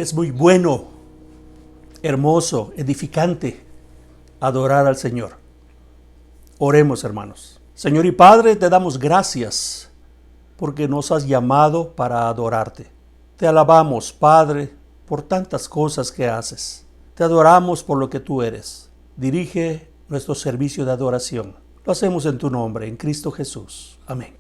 Es muy bueno, hermoso, edificante adorar al Señor. Oremos, hermanos. Señor y Padre, te damos gracias porque nos has llamado para adorarte. Te alabamos, Padre, por tantas cosas que haces. Te adoramos por lo que tú eres. Dirige nuestro servicio de adoración. Lo hacemos en tu nombre, en Cristo Jesús. Amén.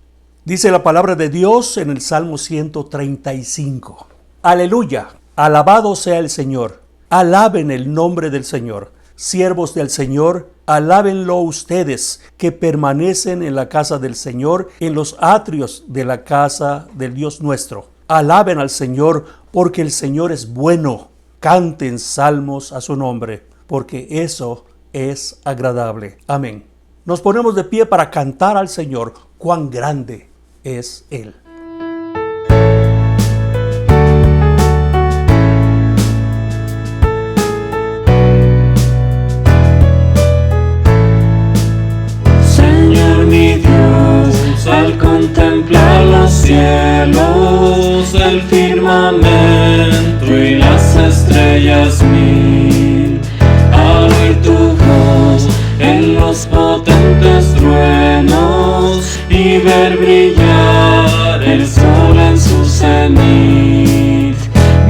Dice la palabra de Dios en el Salmo 135. Aleluya, alabado sea el Señor. Alaben el nombre del Señor. Siervos del Señor, alábenlo ustedes que permanecen en la casa del Señor, en los atrios de la casa del Dios nuestro. Alaben al Señor porque el Señor es bueno. Canten salmos a su nombre, porque eso es agradable. Amén. Nos ponemos de pie para cantar al Señor. Cuán grande es Él. Señor mi Dios, al contemplar los cielos, el firmamento y las estrellas mil, al oír tu voz en los potentes truenos y ver brillar el sol en su cenit,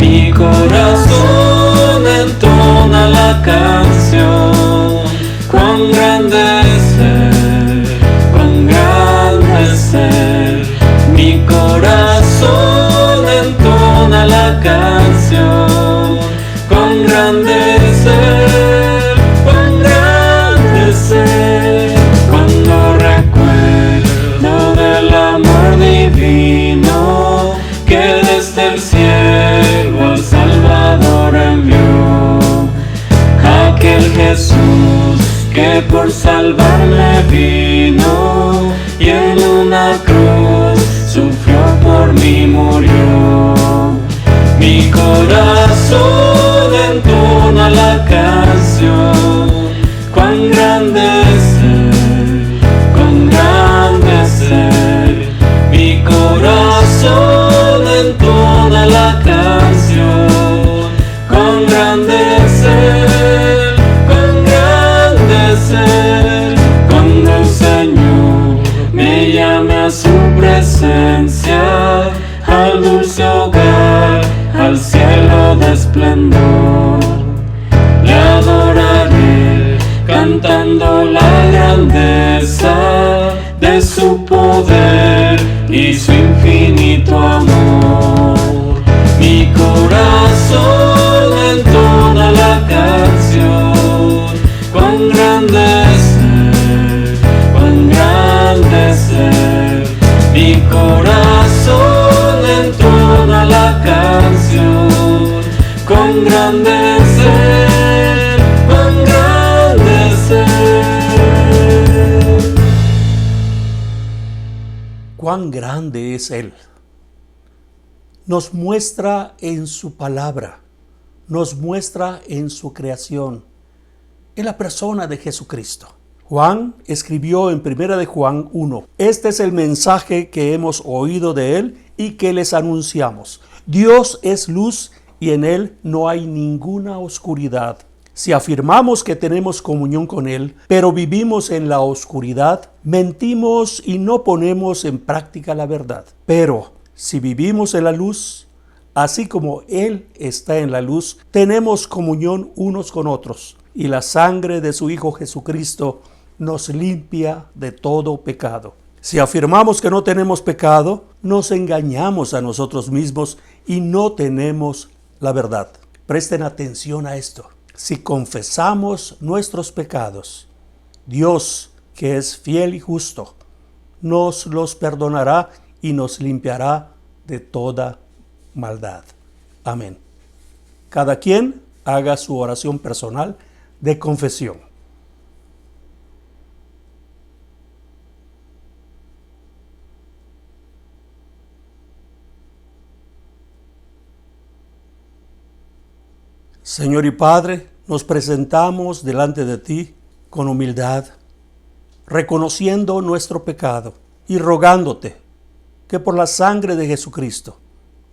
mi corazón entona la canción. Cuán grande es Él, cuán grande es Él, mi corazón entona la canción. Cuán grande es Él, cuán grande es Él. Cuando recuerdo del amor divino que desde el cielo al Salvador envió, aquel Jesús que por salvarme vino y en una cruz sufrió por mí, murió. Mi corazón entona la canción. Cuán grande es Él, cuán grande es Él. Mi corazón entona la canción. Cuán grande es Él, cuán grande es Él. Cuando el Señor me llame a su presencia, al dulce hogar, al cielo de esplendor, le adoraré cantando la grandeza de su poder y su infinito amor. Mi corazón entona la canción. Cuán grande es Él, cuán grande es Él. Mi corazón entona la canción. Cuán grande es Él, cuán grande es Él. Cuán grande es Él. Nos muestra en su palabra, nos muestra en su creación, en la persona de Jesucristo. Juan escribió en 1 de Juan 1, este es el mensaje que hemos oído de Él y que les anunciamos. Dios es luz y en Él no hay ninguna oscuridad. Si afirmamos que tenemos comunión con Él, pero vivimos en la oscuridad, mentimos y no ponemos en práctica la verdad. Pero si vivimos en la luz, así como Él está en la luz, tenemos comunión unos con otros, y la sangre de su Hijo Jesucristo nos limpia de todo pecado. Si afirmamos que no tenemos pecado, nos engañamos a nosotros mismos y no tenemos la verdad. Presten atención a esto. Si confesamos nuestros pecados, Dios, que es fiel y justo, nos los perdonará y nos limpiará de toda maldad. Amén. Cada quien haga su oración personal de confesión. Señor y Padre, nos presentamos delante de ti con humildad, reconociendo nuestro pecado y rogándote que por la sangre de Jesucristo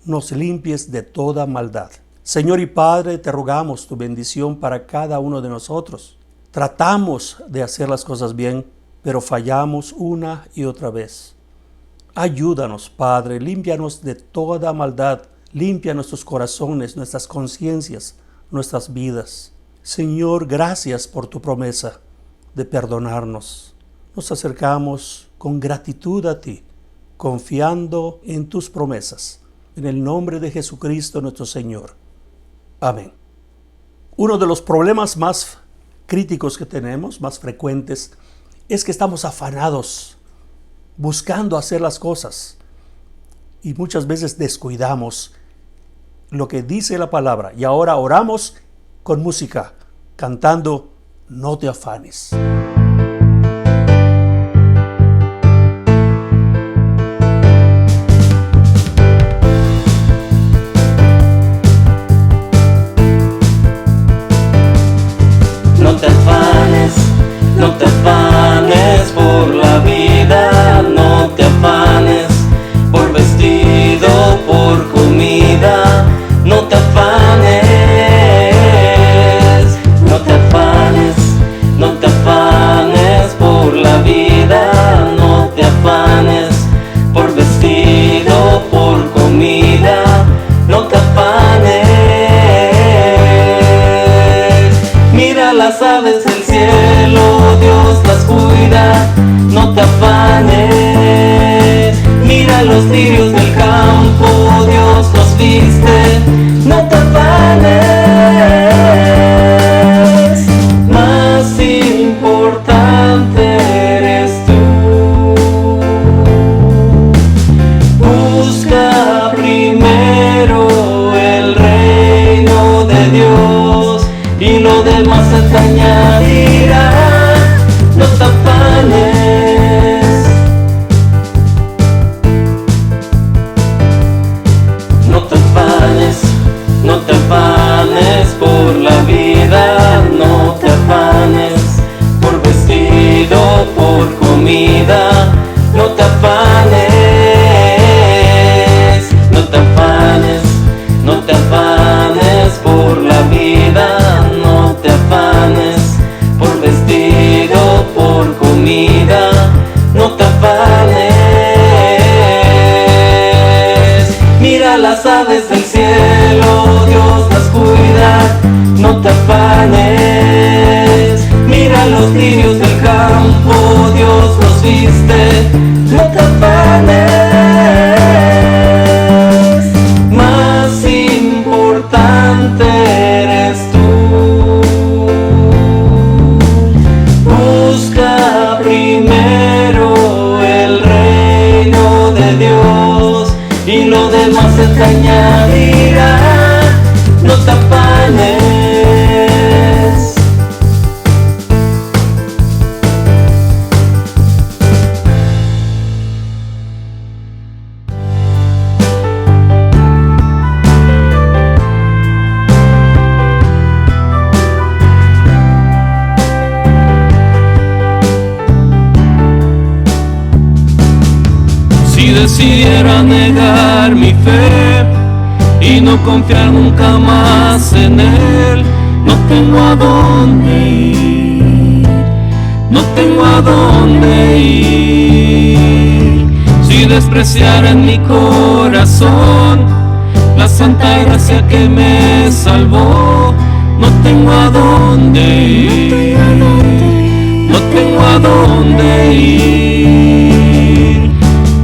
nos limpies de toda maldad. Señor y Padre, te rogamos tu bendición para cada uno de nosotros. Tratamos de hacer las cosas bien, pero fallamos una y otra vez. Ayúdanos, Padre, límpianos de toda maldad, limpia nuestros corazones, nuestras conciencias, nuestras vidas. Señor, gracias por tu promesa de perdonarnos. Nos acercamos con gratitud a ti, confiando en tus promesas. En el nombre de Jesucristo nuestro Señor. Amén. Uno de los problemas más críticos que tenemos, más frecuentes, es que estamos afanados, buscando hacer las cosas. Y muchas veces descuidamos lo que dice la palabra. Y ahora oramos con música, cantando No te afanes. No te afanes por la vida, no te afanes por vestido, por comida, no te afanes, no te afanes, no te afanes por la vida, no te afanes por vestido, por comida, no te afanes. Mira las aves del cielo, Dios las cuida, no te afanes. Mira los lirios del campo, Dios los viste, no te afanes. Más importante eres tú. Busca primero el reino de Dios y lo demás se te añadirá. No te afanes, no te afanes, no te afanes por la vida, no te afanes por vestido, por comida, no te afanes, no te afanes, no te afanes por la vida, no te afanes por vestido, por comida, no te afanes. Mira las aves del cielo, Dios las cuida, no te afanes. Mira los lirios del campo, Dios los viste, no te afanes. Más importante eres tú. Busca primero el reino de Dios y lo demás se te añadirá. No te afanes. Si decidiera negar mi fe y no confiar nunca más en Él, no tengo a dónde ir, no tengo a dónde ir. Si despreciara en mi corazón la santa gracia que me salvó, no tengo a dónde ir, no tengo a dónde ir.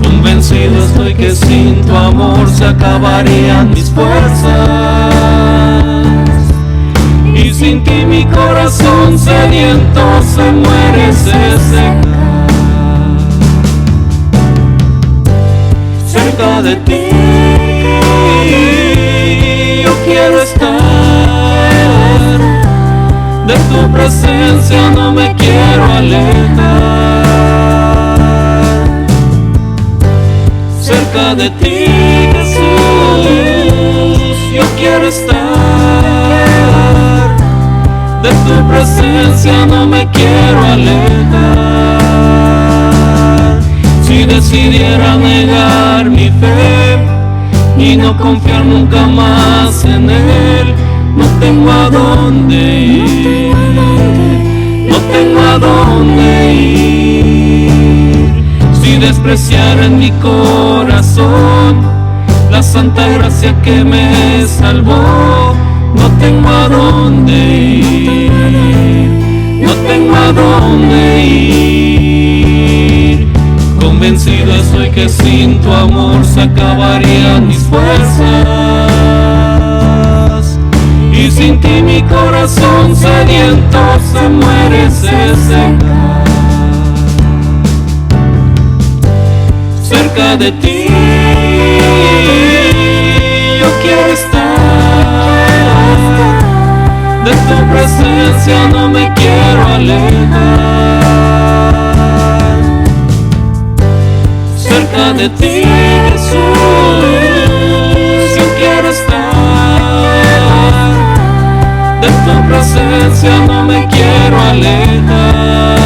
Convencido estoy que sin tu amor se acabarían mis fuerzas, y sin ti mi corazón sediento se muere, se seca. Cerca de ti yo quiero estar, de tu presencia no me quiero alejar. Cerca de ti, Jesús, yo quiero estar, de tu presencia no me quiero alejar. Si decidiera negar mi fe y no confiar nunca más en Él. No tengo a dónde ir, no tengo a dónde ir. Si despreciara en mi corazón la santa gracia que me salvó, no tengo a dónde ir, no tengo a dónde ir. Convencido estoy que sin tu amor se acabarían mis fuerzas, y sin ti mi corazón sediento se muere, se seca. Cerca de ti yo quiero estar, de tu presencia no me quiero alejar. Cerca de ti, Jesús, yo quiero estar, de tu presencia no me quiero alejar.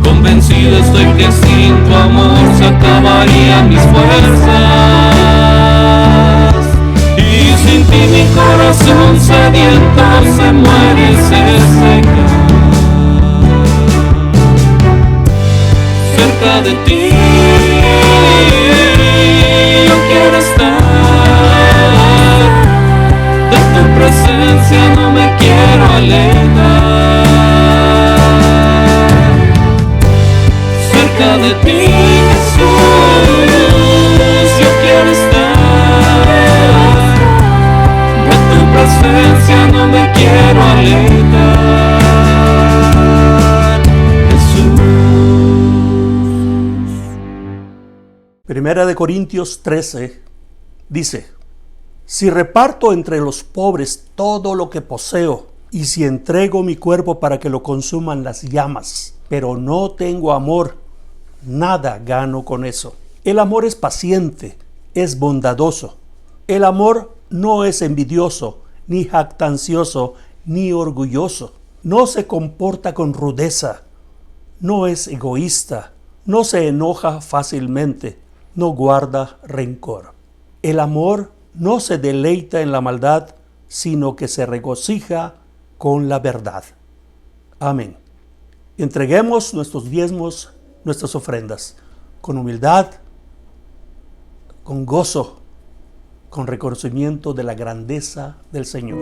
Convencido estoy que sin tu amor se acabarían mis fuerzas, y sin ti mi corazón sediento se muere, se seca. Cerca de ti yo quiero estar, de tu presencia no me quiero alejar. Cerca de ti, Jesús, yo quiero estar, de tu presencia no me quiero alejar. Jesús. Primera de Corintios 13 dice: si reparto entre los pobres todo lo que poseo, y si entrego mi cuerpo para que lo consuman las llamas, pero no tengo amor, nada gano con eso. El amor es paciente, es bondadoso. El amor no es envidioso, ni jactancioso, ni orgulloso. No se comporta con rudeza, no es egoísta, no se enoja fácilmente, no guarda rencor. El amor no se deleita en la maldad, sino que se regocija con la verdad. Amén. Entreguemos nuestros diezmos, nuestras ofrendas, con humildad, con gozo, con reconocimiento de la grandeza del Señor.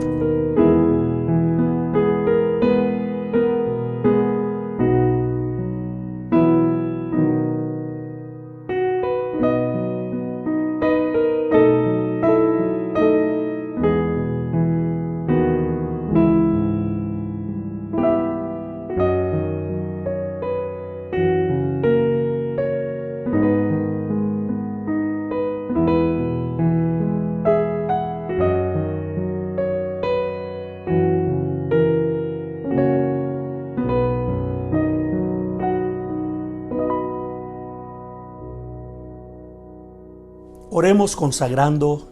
Oremos consagrando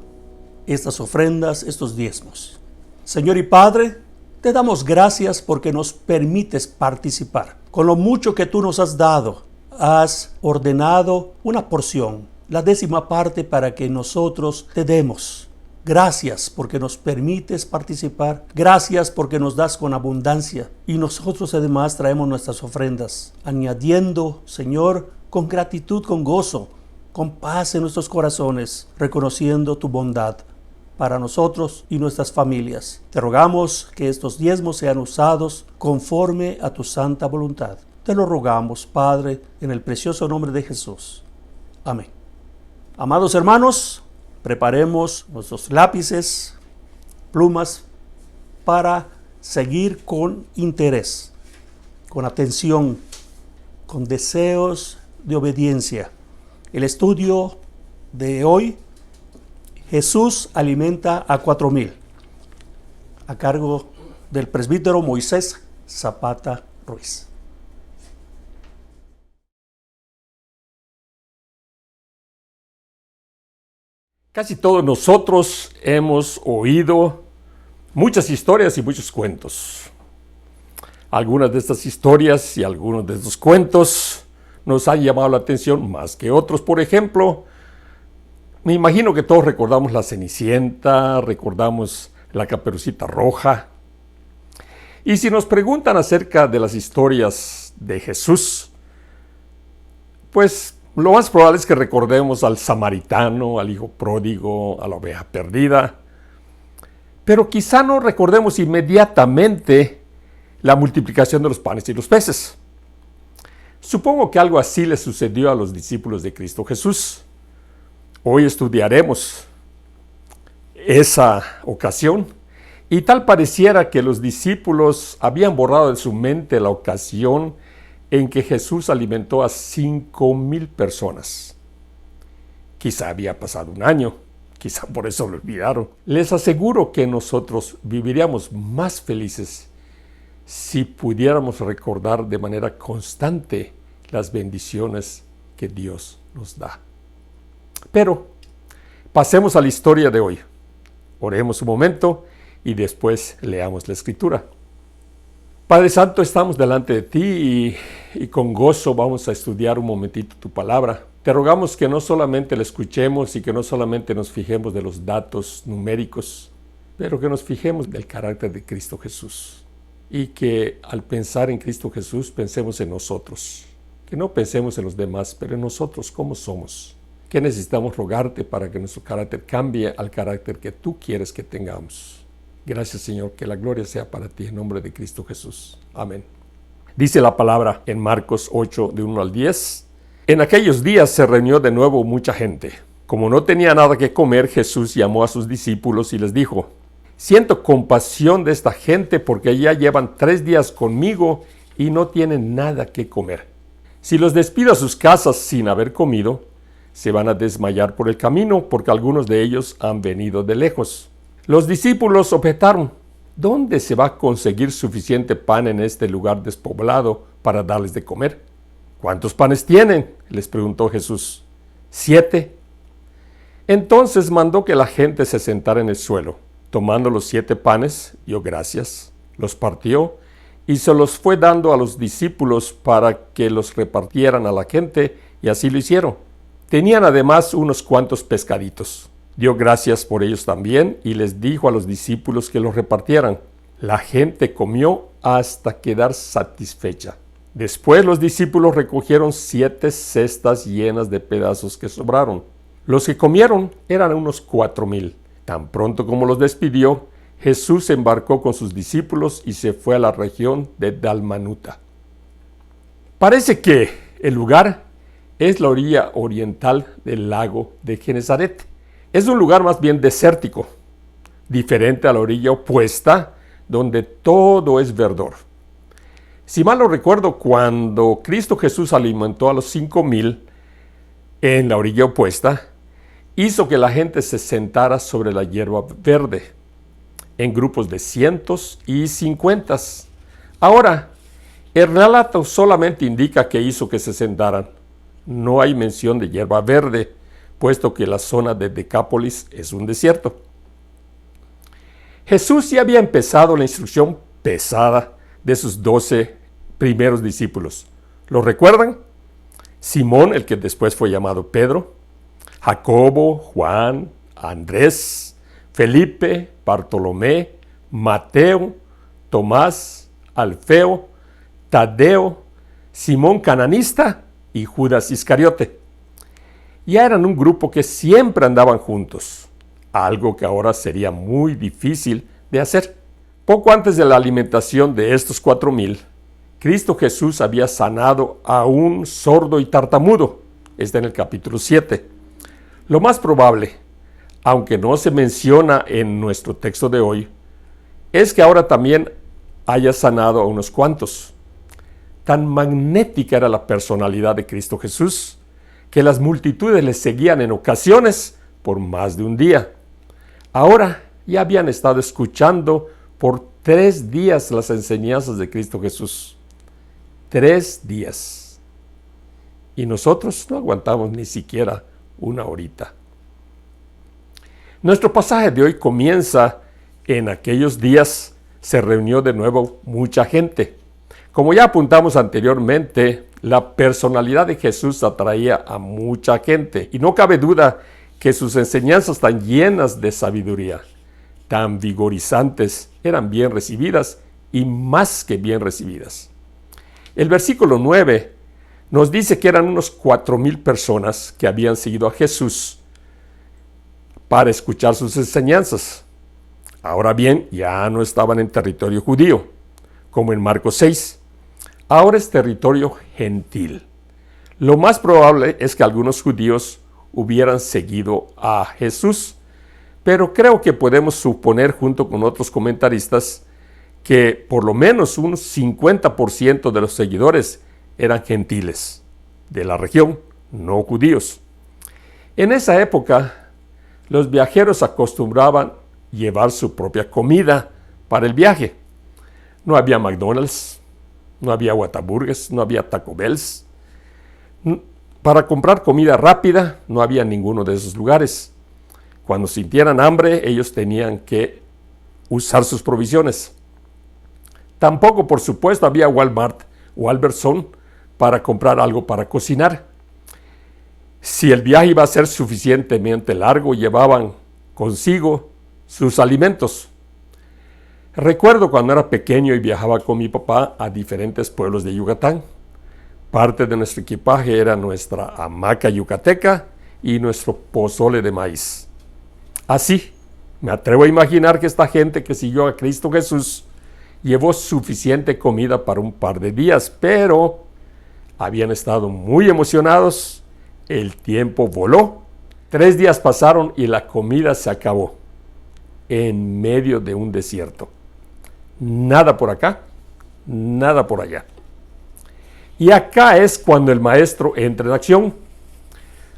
estas ofrendas, estos diezmos. Señor y Padre, te damos gracias porque nos permites participar. Con lo mucho que tú nos has dado, has ordenado una porción, la 10ª parte, para que nosotros te demos. Gracias porque nos permites participar. Gracias porque nos das con abundancia. Y nosotros además traemos nuestras ofrendas, añadiendo, Señor, con gratitud, con gozo, con paz en nuestros corazones, reconociendo tu bondad para nosotros y nuestras familias. Te rogamos que estos diezmos sean usados conforme a tu santa voluntad. Te lo rogamos, Padre, en el precioso nombre de Jesús. Amén. Amados hermanos, preparemos nuestros lápices, plumas, para seguir con interés, con atención, con deseos de obediencia. El estudio de hoy: Jesús alimenta a 4,000, a cargo del presbítero Moisés Zapata Ruiz. Casi todos nosotros hemos oído muchas historias y muchos cuentos. Algunas de estas historias y algunos de estos cuentos nos han llamado la atención más que otros. Por ejemplo, Me imagino que todos recordamos la Cenicienta, recordamos la Caperucita Roja. Y si nos preguntan acerca de las historias de Jesús, pues lo más probable es que recordemos al samaritano, al hijo pródigo, a la oveja perdida. Pero quizá no recordemos inmediatamente la multiplicación de los panes y los peces. Supongo que algo así le sucedió a los discípulos de Cristo Jesús. Hoy estudiaremos esa ocasión y tal pareciera que los discípulos habían borrado de su mente la ocasión en que Jesús alimentó a 5,000 personas. Quizá había pasado un año, quizá por eso lo olvidaron. Les aseguro que nosotros viviríamos más felices si pudiéramos recordar de manera constante las bendiciones que Dios nos da. Pero pasemos a la historia de hoy. Oremos un momento y después leamos la Escritura. Padre Santo, estamos delante de ti y con gozo vamos a estudiar un momentito tu palabra. Te rogamos que no solamente la escuchemos y que no solamente nos fijemos de los datos numéricos, pero que nos fijemos del carácter de Cristo Jesús. Y que al pensar en Cristo Jesús pensemos en nosotros. Que no pensemos en los demás, pero en nosotros, ¿cómo somos? ¿Qué necesitamos rogarte para que nuestro carácter cambie al carácter que tú quieres que tengamos? Gracias, Señor, que la gloria sea para ti en nombre de Cristo Jesús. Amén. Dice la palabra en Marcos 8, de 1 al 10. En aquellos días se reunió de nuevo mucha gente. Como no tenía nada que comer, Jesús llamó a sus discípulos y les dijo: siento compasión de esta gente porque ya llevan 3 días conmigo y no tienen nada que comer. Si los despido a sus casas sin haber comido, se van a desmayar por el camino porque algunos de ellos han venido de lejos. Los discípulos objetaron: ¿dónde se va a conseguir suficiente pan en este lugar despoblado para darles de comer? ¿Cuántos panes tienen?, les preguntó Jesús. 7. Entonces mandó que la gente se sentara en el suelo. Tomando los 7 panes, dio gracias, los partió y se los fue dando a los discípulos para que los repartieran a la gente, y así lo hicieron. Tenían además unos cuantos pescaditos. Dio gracias por ellos también y les dijo a los discípulos que los repartieran. La gente comió hasta quedar satisfecha. Después los discípulos recogieron 7 cestas llenas de pedazos que sobraron. Los que comieron eran unos 4,000. Tan pronto como los despidió, Jesús se embarcó con sus discípulos y se fue a la región de Dalmanuta. Parece que el lugar es la orilla oriental del lago de Genesaret. Es un lugar más bien desértico, diferente a la orilla opuesta, donde todo es verdor. Si mal no recuerdo, cuando Cristo Jesús alimentó a los 5,000 en la orilla opuesta, hizo que la gente se sentara sobre la hierba verde, en grupos de 100 y 50. Ahora, el relato solamente indica que hizo que se sentaran. No hay mención de hierba verde, puesto que la zona de Decápolis es un desierto. Jesús ya había empezado la instrucción pesada de sus 12 primeros discípulos. ¿Lo recuerdan? Simón, el que después fue llamado Pedro, Jacobo, Juan, Andrés, Felipe, Bartolomé, Mateo, Tomás, Alfeo, Tadeo, Simón Cananista y Judas Iscariote. Ya eran un grupo que siempre andaban juntos, algo que ahora sería muy difícil de hacer. Poco antes de la alimentación de estos 4,000, Cristo Jesús había sanado a un sordo y tartamudo. Está en el capítulo 7. Lo más probable, aunque no se menciona en nuestro texto de hoy, es que ahora también haya sanado a unos cuantos. Tan magnética era la personalidad de Cristo Jesús, que las multitudes le seguían en ocasiones por más de un día. Ahora ya habían estado escuchando por 3 días las enseñanzas de Cristo Jesús. 3 días. Y nosotros no aguantamos ni siquiera una horita. Nuestro pasaje de hoy comienza: en aquellos días se reunió de nuevo mucha gente. Como ya apuntamos anteriormente, la personalidad de Jesús atraía a mucha gente y no cabe duda que sus enseñanzas tan llenas de sabiduría, tan vigorizantes, eran bien recibidas y más que bien recibidas. El versículo 9 nos dice que eran unos 4,000 personas que habían seguido a Jesús para escuchar sus enseñanzas. Ahora bien, ya no estaban en territorio judío, como en Marcos 6. Ahora es territorio gentil. Lo más probable es que algunos judíos hubieran seguido a Jesús, pero creo que podemos suponer, junto con otros comentaristas, que por lo menos un 50% de los seguidores eran gentiles de la región, no judíos. En esa época, los viajeros acostumbraban llevar su propia comida para el viaje. No había McDonald's, no había Whataburgers, no había Taco Bells. Para comprar comida rápida no había ninguno de esos lugares. Cuando sintieran hambre, ellos tenían que usar sus provisiones. Tampoco, por supuesto, había Walmart o Albertsons para comprar algo para cocinar. Si el viaje iba a ser suficientemente largo, llevaban consigo sus alimentos. Recuerdo cuando era pequeño y viajaba con mi papá a diferentes pueblos de Yucatán. Parte de nuestro equipaje era nuestra hamaca yucateca y nuestro pozole de maíz. Así, me atrevo a imaginar que esta gente que siguió a Cristo Jesús llevó suficiente comida para un par de días, pero habían estado muy emocionados, el tiempo voló, 3 días pasaron y la comida se acabó en medio de un desierto. Nada por acá, nada por allá. Y acá es cuando el maestro entra en acción.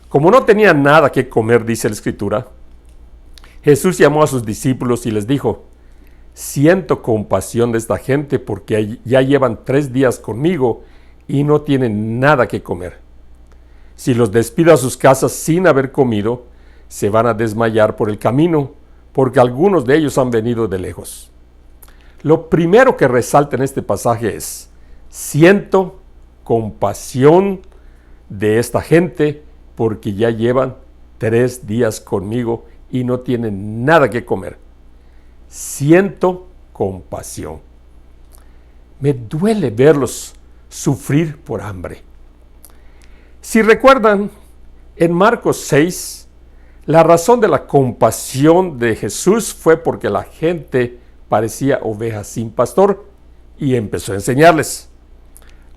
Como no tenía nada que comer, dice la Escritura, Jesús llamó a sus discípulos y les dijo: siento compasión de esta gente porque ya llevan 3 días conmigo y no tienen nada que comer. Si los despido a sus casas sin haber comido, se van a desmayar por el camino, porque algunos de ellos han venido de lejos. Lo primero que resalta en este pasaje es: siento compasión de esta gente porque ya llevan 3 días conmigo y no tienen nada que comer. Siento compasión. Me duele verlos sufrir por hambre. Si recuerdan, en Marcos 6, la razón de la compasión de Jesús fue porque la gente parecía ovejas sin pastor y empezó a enseñarles.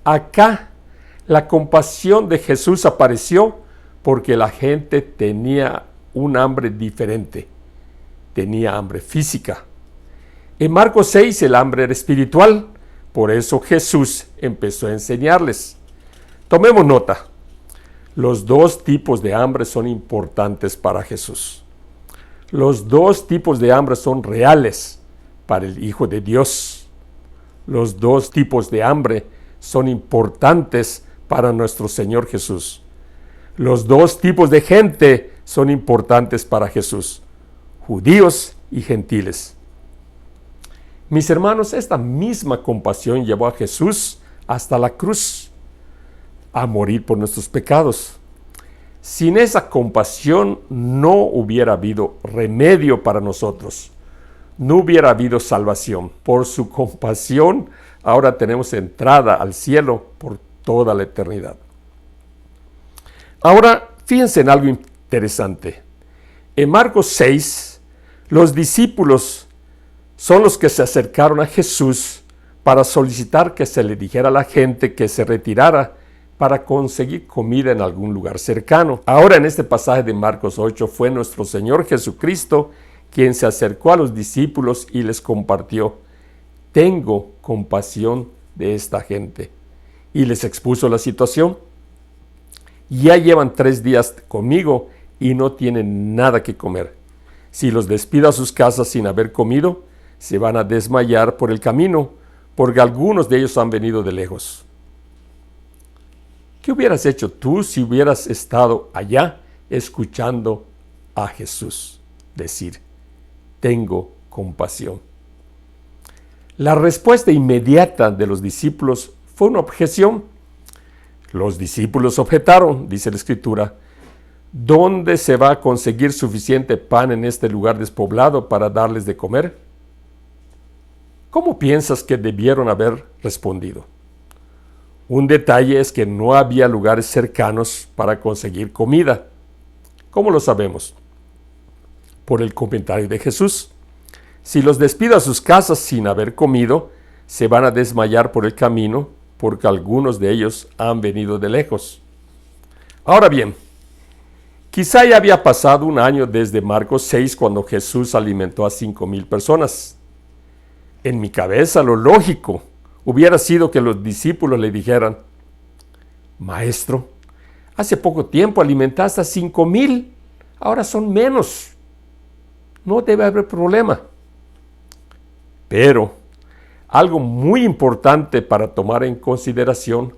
Acá, la compasión de Jesús apareció porque la gente tenía un hambre diferente. Tenía hambre física. En Marcos 6 el hambre era espiritual, por eso Jesús empezó a enseñarles. Tomemos nota. Los 2 tipos de hambre son importantes para Jesús. Los 2 tipos de hambre son reales para el Hijo de Dios. Los 2 tipos de hambre son importantes para nuestro Señor Jesús. Los 2 tipos de gente son importantes para Jesús: judíos y gentiles. Mis hermanos, esta misma compasión llevó a Jesús hasta la cruz, a morir por nuestros pecados. Sin esa compasión no hubiera habido remedio para nosotros, no hubiera habido salvación. Por su compasión, ahora tenemos entrada al cielo por toda la eternidad. Ahora, fíjense en algo interesante. En Marcos 6, los discípulos son los que se acercaron a Jesús para solicitar que se le dijera a la gente que se retirara para conseguir comida en algún lugar cercano. Ahora, en este pasaje de Marcos 8, fue nuestro Señor Jesucristo quien se acercó a los discípulos y les compartió: tengo compasión de esta gente. Y les expuso la situación. Ya llevan 3 días conmigo y no tienen nada que comer. Si los despido a sus casas sin haber comido, se van a desmayar por el camino, porque algunos de ellos han venido de lejos. ¿Qué hubieras hecho tú si hubieras estado allá escuchando a Jesús decir: tengo compasión? La respuesta inmediata de los discípulos fue una objeción. Los discípulos objetaron, dice la Escritura: ¿dónde se va a conseguir suficiente pan en este lugar despoblado para darles de comer? ¿Cómo piensas que debieron haber respondido? Un detalle es que no había lugares cercanos para conseguir comida. ¿Cómo lo sabemos? Por el comentario de Jesús. Si los despido a sus casas sin haber comido, se van a desmayar por el camino, porque algunos de ellos han venido de lejos. Ahora bien, quizá ya había pasado un año desde Marcos 6 cuando Jesús alimentó a 5,000 personas. En mi cabeza lo lógico hubiera sido que los discípulos le dijeran: Maestro, hace poco tiempo alimentaste a 5,000, ahora son menos. No debe haber problema. Pero algo muy importante para tomar en consideración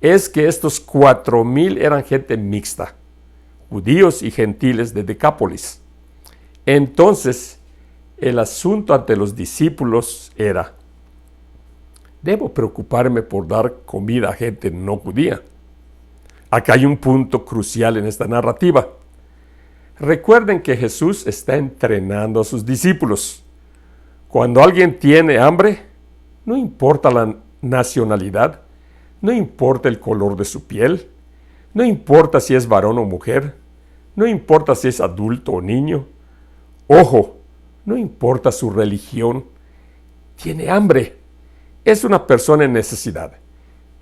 es que estos 4,000 eran gente mixta, judíos y gentiles de Decápolis. Entonces, el asunto ante los discípulos era: ¿debo preocuparme por dar comida a gente no judía? Acá hay un punto crucial en esta narrativa. Recuerden que Jesús está entrenando a sus discípulos. Cuando alguien tiene hambre, no importa la nacionalidad, no importa el color de su piel, no importa si es varón o mujer, no importa si es adulto o niño, ojo, no importa su religión, tiene hambre. Es una persona en necesidad.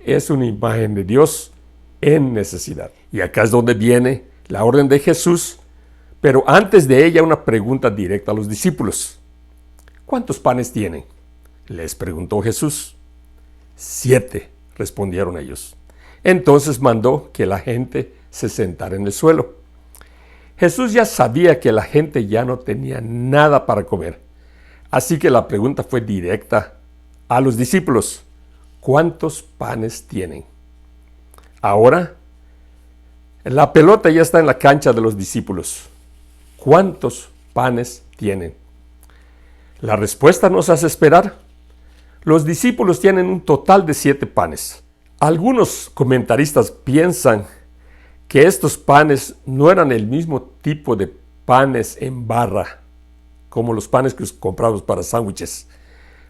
Es una imagen de Dios en necesidad. Y acá es donde viene la orden de Jesús, pero antes de ella una pregunta directa a los discípulos. ¿Cuántos panes tienen?, les preguntó Jesús. 7, respondieron ellos. Entonces mandó que la gente se sentara en el suelo. Jesús ya sabía que la gente ya no tenía nada para comer, así que la pregunta fue directa a los discípulos: ¿cuántos panes tienen? Ahora, la pelota ya está en la cancha de los discípulos. ¿Cuántos panes tienen? La respuesta nos hace esperar. Los discípulos tienen un total de 7 panes. Algunos comentaristas piensan que estos panes no eran el mismo tipo de panes en barra, como los panes que compramos para sándwiches,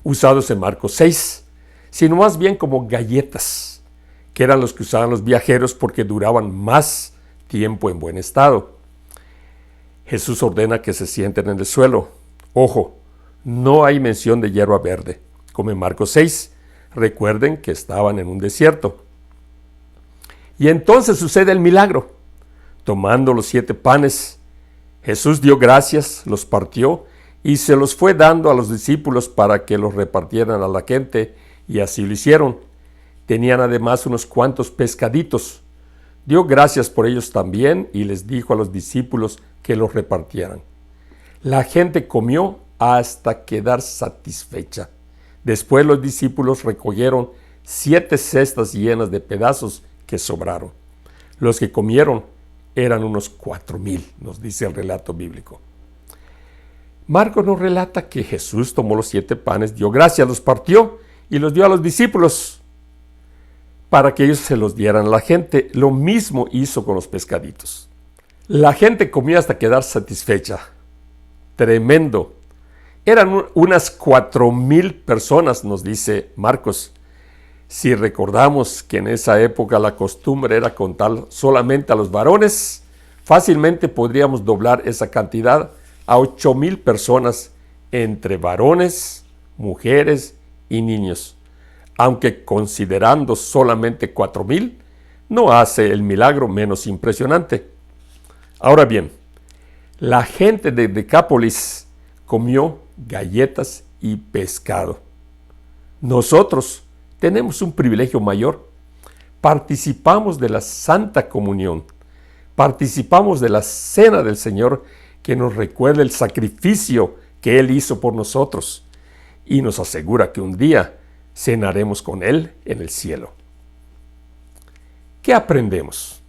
usados en Marcos 6, sino más bien como galletas, que eran los que usaban los viajeros porque duraban más tiempo en buen estado. Jesús ordena que se sienten en el suelo. Ojo, no hay mención de hierba verde, como en Marcos 6. Recuerden que estaban en un desierto. Y entonces sucede el milagro. Tomando los 7 panes, Jesús dio gracias, los partió y se los fue dando a los discípulos para que los repartieran a la gente, y así lo hicieron. Tenían además unos cuantos pescaditos. Dio gracias por ellos también y les dijo a los discípulos que los repartieran. La gente comió hasta quedar satisfecha. Después los discípulos recogieron 7 cestas llenas de pedazos que sobraron. Los que comieron eran unos 4,000, nos dice el relato bíblico. Marcos nos relata que Jesús tomó los 7 panes, dio gracias, los partió y los dio a los discípulos para que ellos se los dieran a la gente. Lo mismo hizo con los pescaditos. La gente comió hasta quedar satisfecha. Tremendo. Eran unas 4,000 personas, nos dice Marcos. Si recordamos que en esa época la costumbre era contar solamente a los varones, fácilmente podríamos doblar esa cantidad a 8,000 personas entre varones, mujeres y niños. Aunque considerando solamente 4,000, no hace el milagro menos impresionante. Ahora bien, la gente de Decápolis comió galletas y pescado. Nosotros tenemos un privilegio mayor. Participamos de la Santa Comunión. Participamos de la Cena del Señor, que nos recuerda el sacrificio que Él hizo por nosotros y nos asegura que un día cenaremos con Él en el cielo. ¿Qué aprendemos?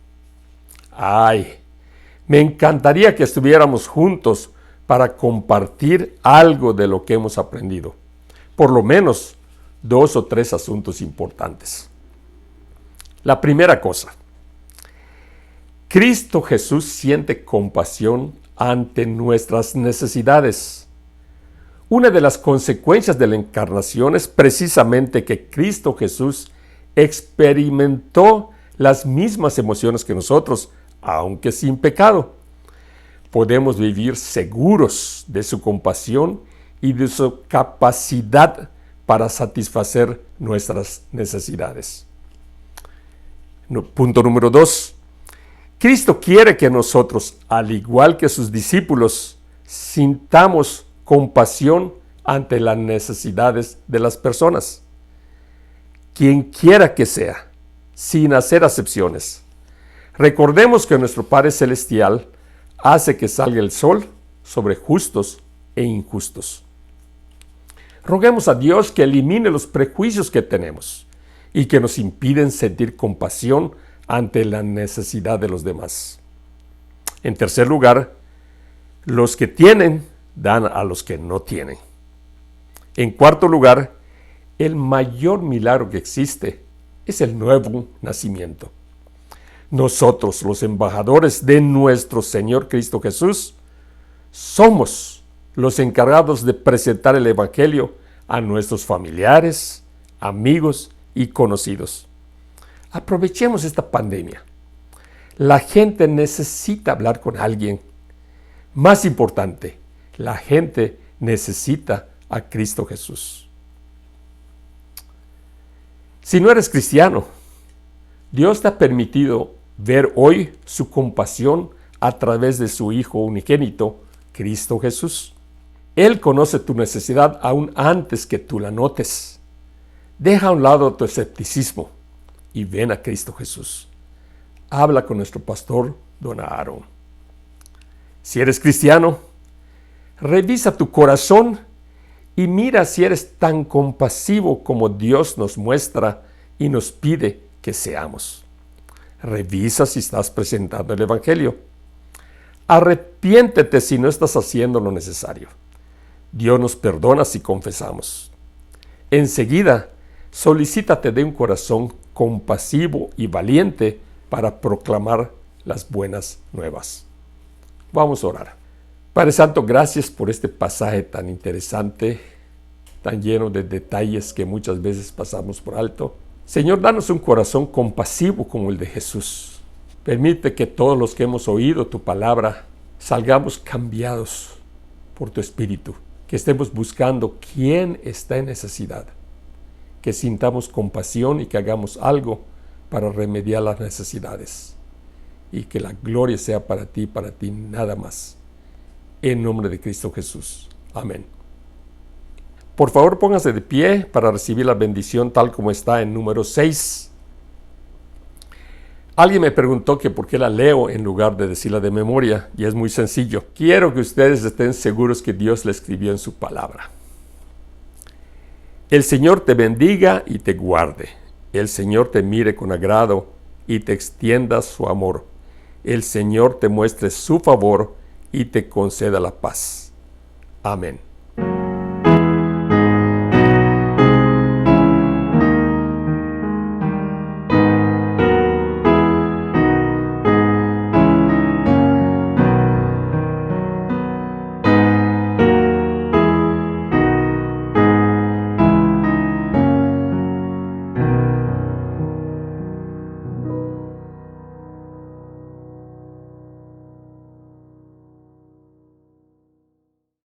Me encantaría que estuviéramos juntos para compartir algo de lo que hemos aprendido. Por lo menos 2 o 3 asuntos importantes. La primera cosa. Cristo Jesús siente compasión ante nuestras necesidades. Una de las consecuencias de la encarnación es precisamente que Cristo Jesús experimentó las mismas emociones que nosotros, aunque sin pecado. Podemos vivir seguros de su compasión y de su capacidad para satisfacer nuestras necesidades. Punto número 2. Cristo quiere que nosotros, al igual que sus discípulos, sintamos compasión ante las necesidades de las personas. Quien quiera que sea, sin hacer acepciones. Recordemos que nuestro Padre Celestial hace que salga el sol sobre justos e injustos. Roguemos a Dios que elimine los prejuicios que tenemos y que nos impiden sentir compasión ante la necesidad de los demás. En tercer lugar, los que tienen dan a los que no tienen. En cuarto lugar, el mayor milagro que existe es el nuevo nacimiento. Nosotros, los embajadores de nuestro Señor Cristo Jesús, somos los encargados de presentar el Evangelio a nuestros familiares, amigos y conocidos. Aprovechemos esta pandemia. La gente necesita hablar con alguien. Más importante, la gente necesita a Cristo Jesús. Si no eres cristiano, Dios te ha permitido ver hoy su compasión a través de su Hijo unigénito, Cristo Jesús. Él conoce tu necesidad aún antes que tú la notes. Deja a un lado tu escepticismo y ven a Cristo Jesús. Habla con nuestro pastor, don Aarón. Si eres cristiano, revisa tu corazón y mira si eres tan compasivo como Dios nos muestra y nos pide que seamos. Revisa si estás presentando el Evangelio. Arrepiéntete si no estás haciendo lo necesario. Dios nos perdona si confesamos. Enseguida, solicítate de un corazón compasivo y valiente para proclamar las buenas nuevas. Vamos a orar. Padre Santo, gracias por este pasaje tan interesante, tan lleno de detalles que muchas veces pasamos por alto. Señor, danos un corazón compasivo como el de Jesús. Permite que todos los que hemos oído tu palabra salgamos cambiados por tu Espíritu, que estemos buscando quién está en necesidad, que sintamos compasión y que hagamos algo para remediar las necesidades, y que la gloria sea para ti nada más. En nombre de Cristo Jesús. Amén. Por favor, póngase de pie para recibir la bendición tal como está en número 6. Alguien me preguntó que por qué la leo en lugar de decirla de memoria, y es muy sencillo. Quiero que ustedes estén seguros que Dios la escribió en su palabra. El Señor te bendiga y te guarde. El Señor te mire con agrado y te extienda su amor. El Señor te muestre su favor y te conceda la paz. Amén.